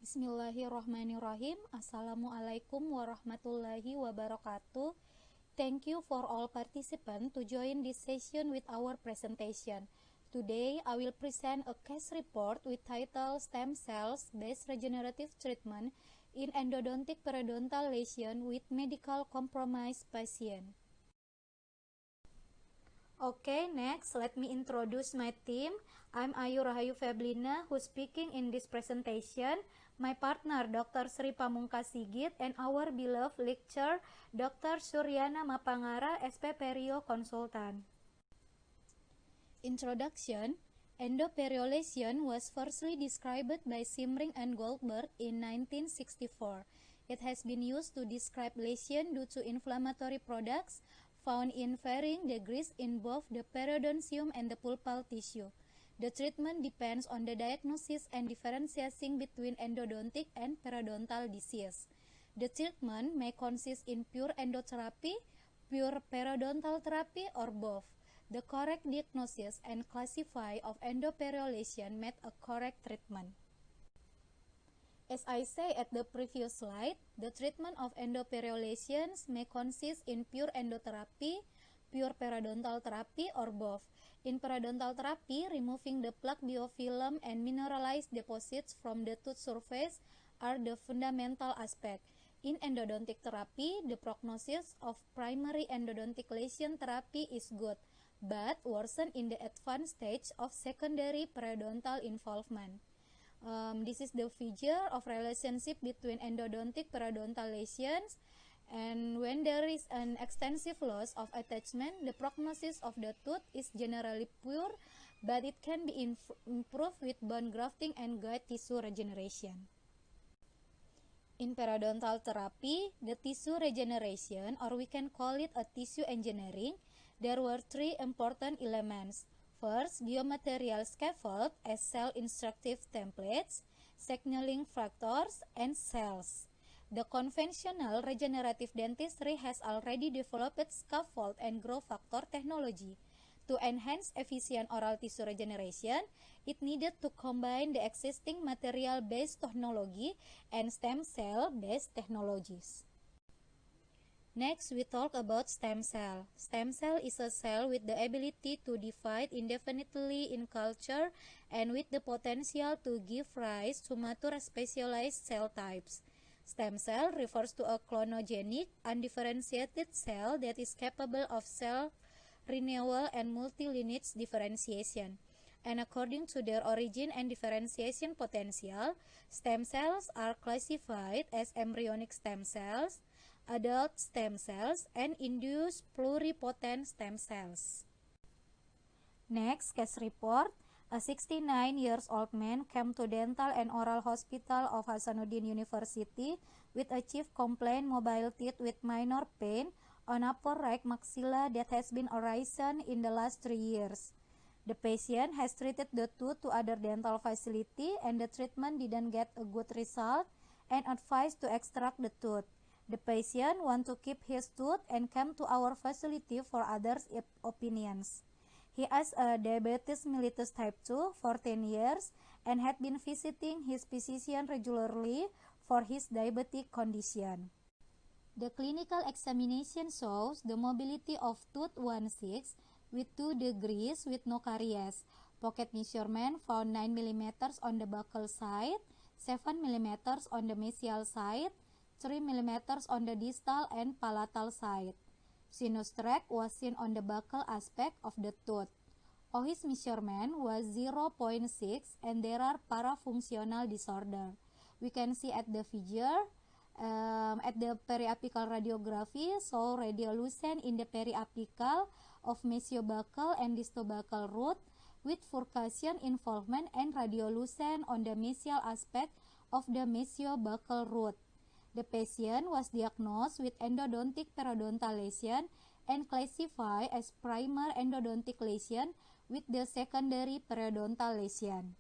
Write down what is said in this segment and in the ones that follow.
Bismillahirrahmanirrahim. Assalamualaikum warahmatullahi wabarakatuh. Thank you for all participants to join this session with our presentation. Today, I will present a case report with title Stem Cells-Based Regenerative Treatment in Endodontic Periodontal Lesion with Medical Compromised Patient. Okay, next, let me introduce my team. I'm Ayu Rahayu Feblina, who's speaking in this presentation. My partner, Dr. Sri Pamungkas Sigit, and our beloved lecturer, Dr. Suryana Mapangara, SP Perio Consultant. Introduction. Endoperiolation was firstly described by Simring and Goldberg in 1964. It has been used to describe lesion due to inflammatory products found in varying degrees in both the periodontium and the pulpal tissue. The treatment depends on the diagnosis and differentiating between endodontic and periodontal disease. The treatment may consist in pure endotherapy, pure periodontal therapy, or both. The correct diagnosis and classify of endoperiolation made a correct treatment. As I say at the previous slide, the treatment of endoperiolations may consist in pure endotherapy, pure periodontal therapy, or both. In periodontal therapy, removing the plaque biofilm and mineralized deposits from the tooth surface are the fundamental aspect. In endodontic therapy, the prognosis of primary endodontic lesion therapy is good, but worsen in the advanced stage of secondary periodontal involvement. This is the figure of relationship between endodontic periodontal lesions, and when there is an extensive loss of attachment, the prognosis of the tooth is generally poor, but it can be improved with bone grafting and guide tissue regeneration. In periodontal therapy, the tissue regeneration, or we can call it a tissue engineering, there were three important elements. First, biomaterial scaffold as cell instructive templates, signaling factors, and cells. The conventional regenerative dentistry has already developed scaffold and growth factor technology. To enhance efficient oral tissue regeneration, it needed to combine the existing material-based technology and stem cell-based technologies. Next, we talk about stem cell. Stem cell is a cell with the ability to divide indefinitely in culture and with the potential to give rise to mature specialized cell types. Stem cell refers to a clonogenic, undifferentiated cell that is capable of cell renewal and multi-lineage differentiation. And according to their origin and differentiation potential, stem cells are classified as embryonic stem cells, adult stem cells, and induced pluripotent stem cells. Next, case report. A 69-year-old man came to Dental and Oral Hospital of Hasanuddin University with a chief complaint mobile teeth with minor pain on upper right maxilla that has been arisen in the last 3 years. The patient has treated the tooth to other dental facility and the treatment didn't get a good result and advised to extract the tooth. The patient want to keep his tooth and came to our facility for others' opinions. He has a diabetes mellitus type 2 for 10 years and had been visiting his physician regularly for his diabetic condition. The clinical examination shows the mobility of tooth 1/6 with 2 degrees with no caries. Pocket measurement found 9 mm on the buccal side, 7 mm on the mesial side, 3 mm on the distal and palatal side. Sinus tract was seen on the buccal aspect of the tooth. OHIS measurement was 0.6 and there are parafunctional disorder. We can see at the figure, at the periapical radiography, so radiolucent in the periapical of mesiobuccal and distobuccal root with furcation involvement and radiolucent on the mesial aspect of the mesiobuccal root. The patient was diagnosed with endodontic periodontal lesion and classified as primary endodontic lesion with the secondary periodontal lesion.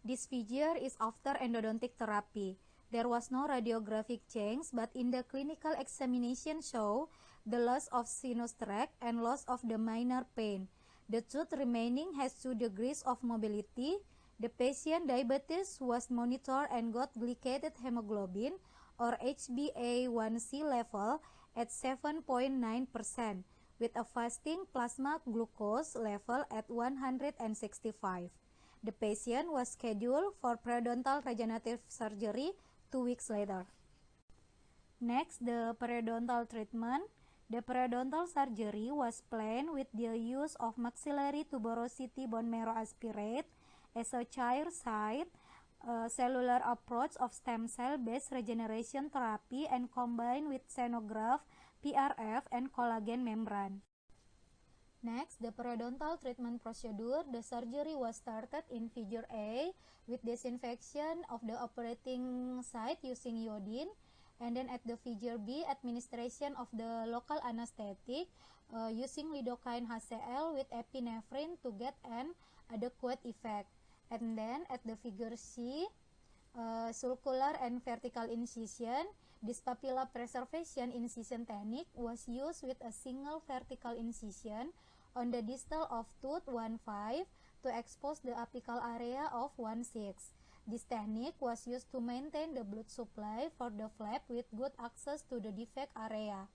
This figure is after endodontic therapy. There was no radiographic change, but in the clinical examination show the loss of sinus tract and loss of the minor pain. The tooth remaining has 2 degrees of mobility. The patient diabetes was monitored and got glycated hemoglobin or HbA1c level at 7.9% with a fasting plasma glucose level at 165. The patient was scheduled for periodontal regenerative surgery 2 weeks later. Next, the periodontal treatment. The periodontal surgery was planned with the use of maxillary tuberosity bone marrow aspirate as a chairside cellular approach of stem cell-based regeneration therapy and combined with xenograft, PRF, and collagen membrane. Next, the periodontal treatment procedure. The surgery was started in figure A with disinfection of the operating site using iodine, and then at the figure B, administration of the local anesthetic using lidocaine HCl with epinephrine to get an adequate effect. And then at the figure C, circular and vertical incision. This papilla preservation incision technique was used with a single vertical incision on the distal of tooth 1.5 to expose the apical area of 1.6. This technique was used to maintain the blood supply for the flap with good access to the defect area.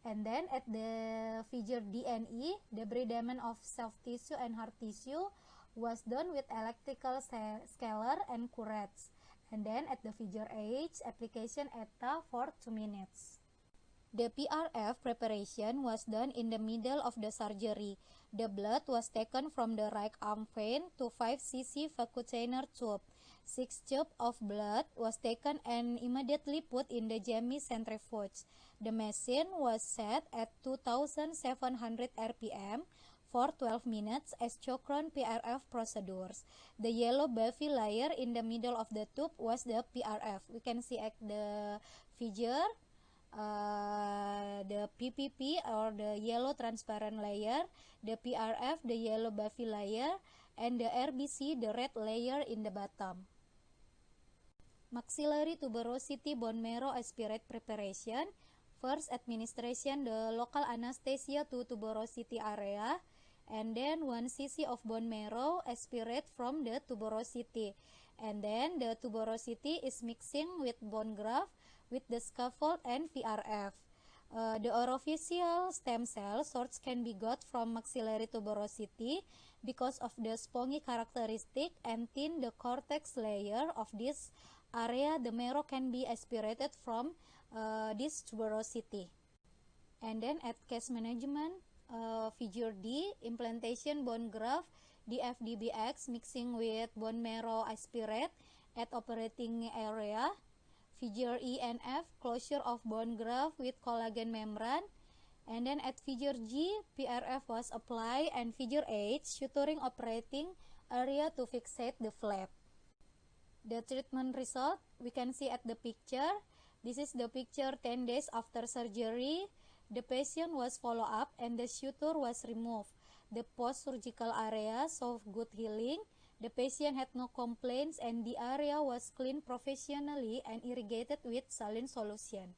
And then at the figure D and E, the debridement of soft tissue and hard tissue was done with electrical scaler and curettes. And then at the figure H, application ETA for 2 minutes. The PRF preparation was done in the middle of the surgery. The blood was taken from the right arm vein to 5 cc vacutainer tube. 6 tubes of blood was taken and immediately put in the Jamie centrifuge. The machine was set at 2700 RPM for 12 minutes as Chocron PRF procedures. The yellow buffy layer in the middle of the tube was the PRF. We can see at the figure the PPP or the yellow transparent layer, the PRF, the yellow buffy layer, and the RBC, the red layer in the bottom. Maxillary tuberosity bone marrow aspirate preparation. First, administration the local anesthesia to tuberosity area, and then 1 cc of bone marrow aspirate from the tuberosity, and then the tuberosity is mixing with bone graft with the scaffold and PRF. The orificial stem cell source can be got from maxillary tuberosity because of the spongy characteristic and thin the cortex layer of this area. The marrow can be aspirated from this tuberosity. And then at case management, figure D, implantation bone graft DFDBX mixing with bone marrow aspirate at operating area. Figure E and F, closure of bone graft with collagen membrane. And then at figure G, PRF was applied, and figure H, suturing operating area to fixate the flap. The treatment result, we can see at the picture. This is the picture 10 days after surgery. The patient was followed up and the suture was removed. The post-surgical area showed good healing. The patient had no complaints and the area was cleaned professionally and irrigated with saline solution.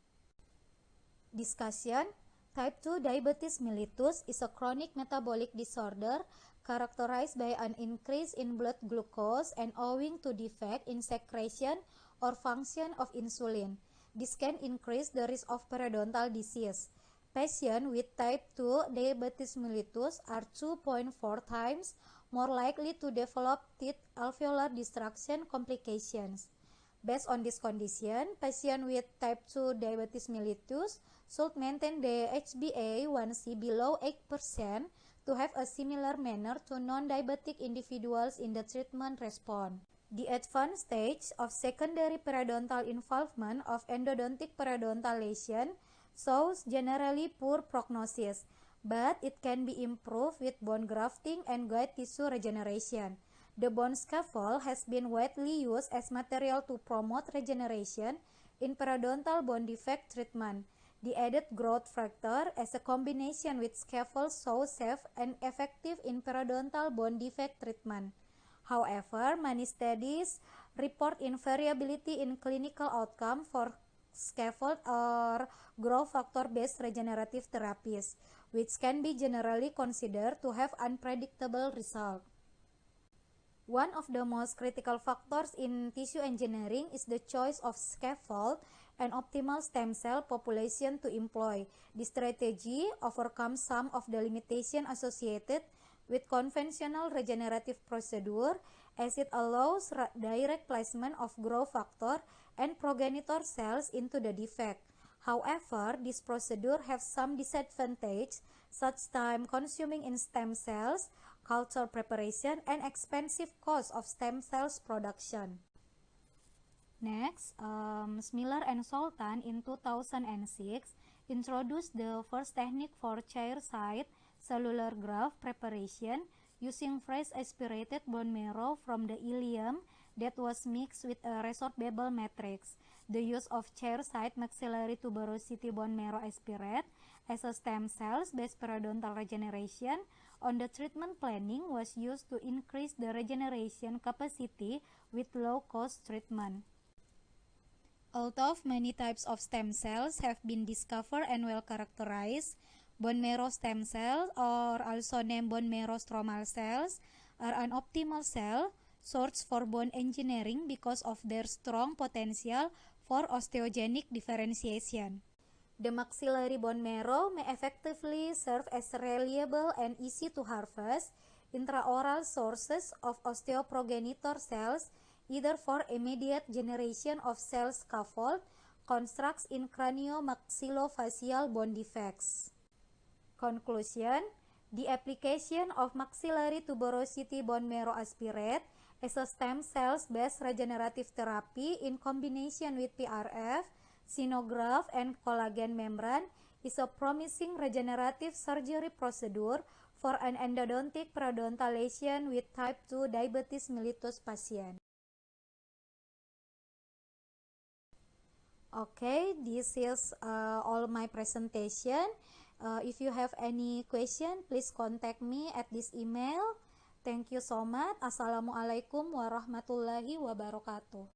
Discussion. Type 2 diabetes mellitus is a chronic metabolic disorder characterized by an increase in blood glucose and owing to defect in secretion or function of insulin. This can increase the risk of periodontal disease. Patients with type 2 diabetes mellitus are 2.4 times more likely to develop teeth alveolar destruction complications. Based on this condition, patients with type 2 diabetes mellitus should maintain the HbA1c below 8% to have a similar manner to non-diabetic individuals in the treatment response. The advanced stage of secondary periodontal involvement of endodontic periodontal lesion shows generally poor prognosis, but it can be improved with bone grafting and guide tissue regeneration. The bone scaffold has been widely used as material to promote regeneration in periodontal bone defect treatment. The added growth factor as a combination with scaffold shows safe and effective in periodontal bone defect treatment. However, many studies report invariability in clinical outcome for scaffold or growth factor-based regenerative therapies, which can be generally considered to have unpredictable results. One of the most critical factors in tissue engineering is the choice of scaffold and optimal stem cell population to employ. This strategy overcomes some of the limitations associated with conventional regenerative procedure, as it allows direct placement of growth factor and progenitor cells into the defect. However, this procedure has some disadvantages, such time consuming in stem cells, culture preparation, and expensive cost of stem cells production. Next, Miller and Sultan in 2006 introduced the first technique for chairside cellular graft preparation using fresh aspirated bone marrow from the ileum that was mixed with a resorbable matrix. The use of chairside maxillary tuberosity bone marrow aspirate as a stem cells-based periodontal regeneration on the treatment planning was used to increase the regeneration capacity with low-cost treatment. Although many types of stem cells have been discovered and well characterized, bone marrow stem cells, or also named bone marrow stromal cells, are an optimal cell source for bone engineering because of their strong potential for osteogenic differentiation. The maxillary bone marrow may effectively serve as reliable and easy to harvest intraoral sources of osteoprogenitor cells, either for immediate generation of cell scaffold constructs in craniomaxillofacial bone defects. Conclusion: the application of maxillary tuberosity bone marrow aspirate as a stem cells-based regenerative therapy in combination with PRF, xenograft, and collagen membrane is a promising regenerative surgery procedure for an endodontic periodontal lesion with type 2 diabetes mellitus patient. Okay, this is all my presentation. If you have any question, please contact me at this email. Thank you so much. Assalamualaikum warahmatullahi wabarakatuh.